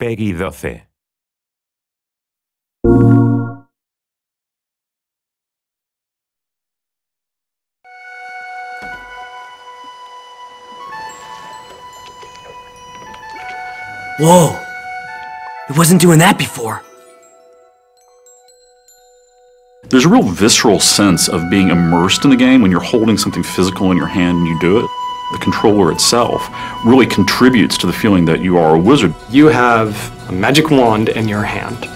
Peggy 12. Whoa! It wasn't doing that before. There's a real visceral sense of being immersed in the game when you're holding something physical in your hand and you do it. The controller itself really contributes to the feeling that you are a wizard. You have a magic wand in your hand,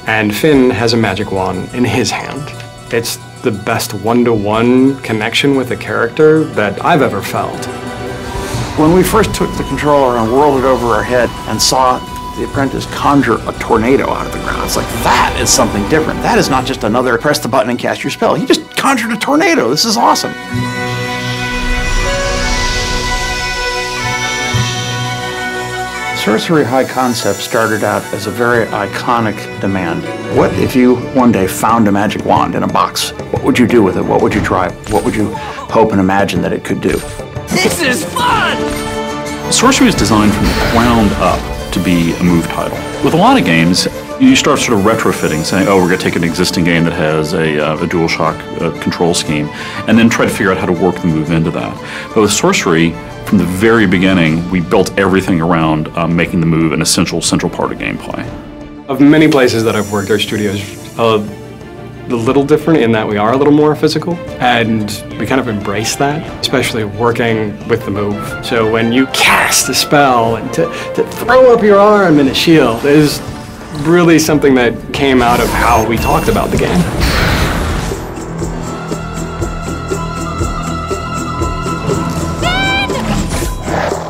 and Finn has a magic wand in his hand. It's the best one-to-one connection with a character that I've ever felt. When we first took the controller and whirled it over our head and saw the apprentice conjure a tornado out of the ground, it's like, that is something different. That is not just another press the button and cast your spell. He just conjured a tornado. This is awesome. Sorcery High Concept started out as a very iconic demand. What if you one day found a magic wand in a box? What would you do with it? What would you try? What would you hope and imagine that it could do? This is fun! Sorcery is designed from the ground up to be a move title. With a lot of games, you start sort of retrofitting, saying, oh, we're going to take an existing game that has a DualShock control scheme, and then try to figure out how to work the move into that. But with Sorcery, from the very beginning, we built everything around making the move an essential central part of gameplay. Of many places that I've worked, our studio's a little different in that we are a little more physical, and we kind of embrace that, especially working with the move. So when you cast a spell and to throw up your arm in a shield is really something that came out of how we talked about the game.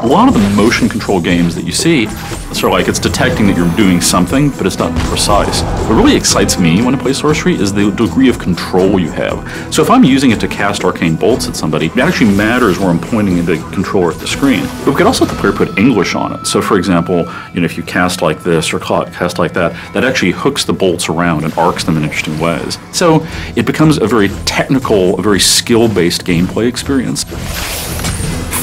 A lot of the motion control games that you see, sort of like it's detecting that you're doing something, but it's not precise. What really excites me when I play Sorcery is the degree of control you have. So if I'm using it to cast arcane bolts at somebody, it actually matters where I'm pointing the controller at the screen. But we could also let the player put English on it. So for example, if you cast like this or cast like that, that actually hooks the bolts around and arcs them in interesting ways. So it becomes a very technical, a very skill-based gameplay experience.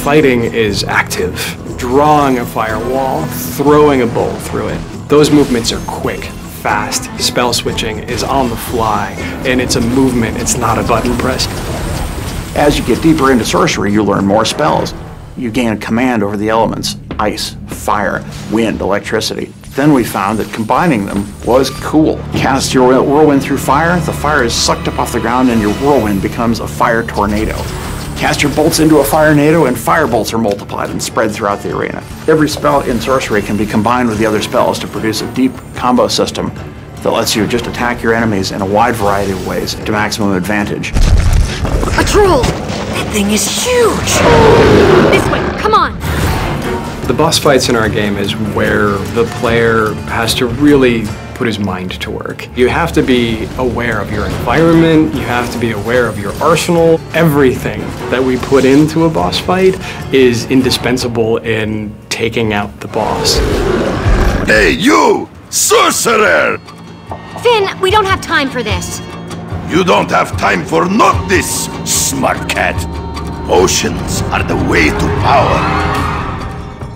Fighting is active. Drawing a firewall, throwing a bolt through it. Those movements are quick, fast. Spell switching is on the fly, and it's a movement, it's not a button press. As you get deeper into Sorcery, you learn more spells. You gain command over the elements: ice, fire, wind, electricity. Then we found that combining them was cool. Cast your whirlwind through fire, the fire is sucked up off the ground and your whirlwind becomes a fire tornado. Cast your bolts into a fire-nado and fire bolts are multiplied and spread throughout the arena. Every spell in Sorcery can be combined with the other spells to produce a deep combo system that lets you just attack your enemies in a wide variety of ways to maximum advantage. A troll! That thing is huge! This way, come on! The boss fights in our game is where the player has to really put his mind to work. You have to be aware of your environment, you have to be aware of your arsenal. Everything that we put into a boss fight is indispensable in taking out the boss. Hey, you! Sorcerer! Finn, we don't have time for this. You don't have time for not this, smart cat. Potions are the way to power.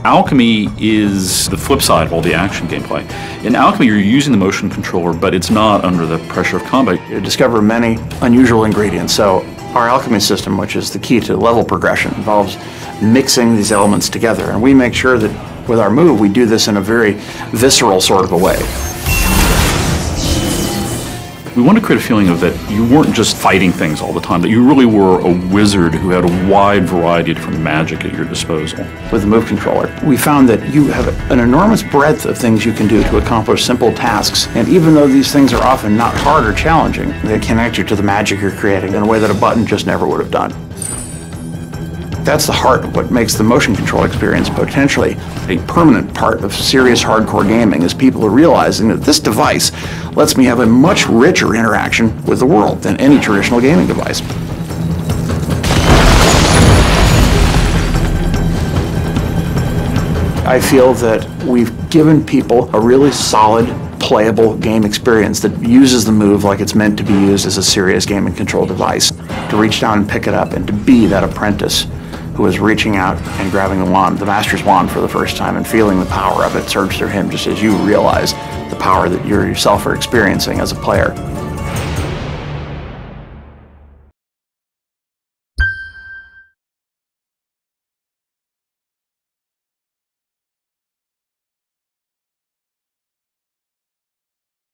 Alchemy is the flip side of all the action gameplay. In Alchemy, you're using the motion controller, but it's not under the pressure of combat. You discover many unusual ingredients. So our alchemy system, which is the key to level progression, involves mixing these elements together. And we make sure that with our move, we do this in a very visceral sort of a way. We want to create a feeling of that you weren't just fighting things all the time, that you really were a wizard who had a wide variety of different magic at your disposal. With the move controller, we found that you have an enormous breadth of things you can do to accomplish simple tasks. And even though these things are often not hard or challenging, they connect you to the magic you're creating in a way that a button just never would have done. That's the heart of what makes the motion control experience potentially a permanent part of serious hardcore gaming, is people are realizing that this device lets me have a much richer interaction with the world than any traditional gaming device. I feel that we've given people a really solid, playable game experience that uses the move like it's meant to be used as a serious game and control device, to reach down and pick it up and to be that apprentice who is reaching out and grabbing the wand, the Master's wand, for the first time and feeling the power of it surge through him, just as you realize the power that you yourself are experiencing as a player.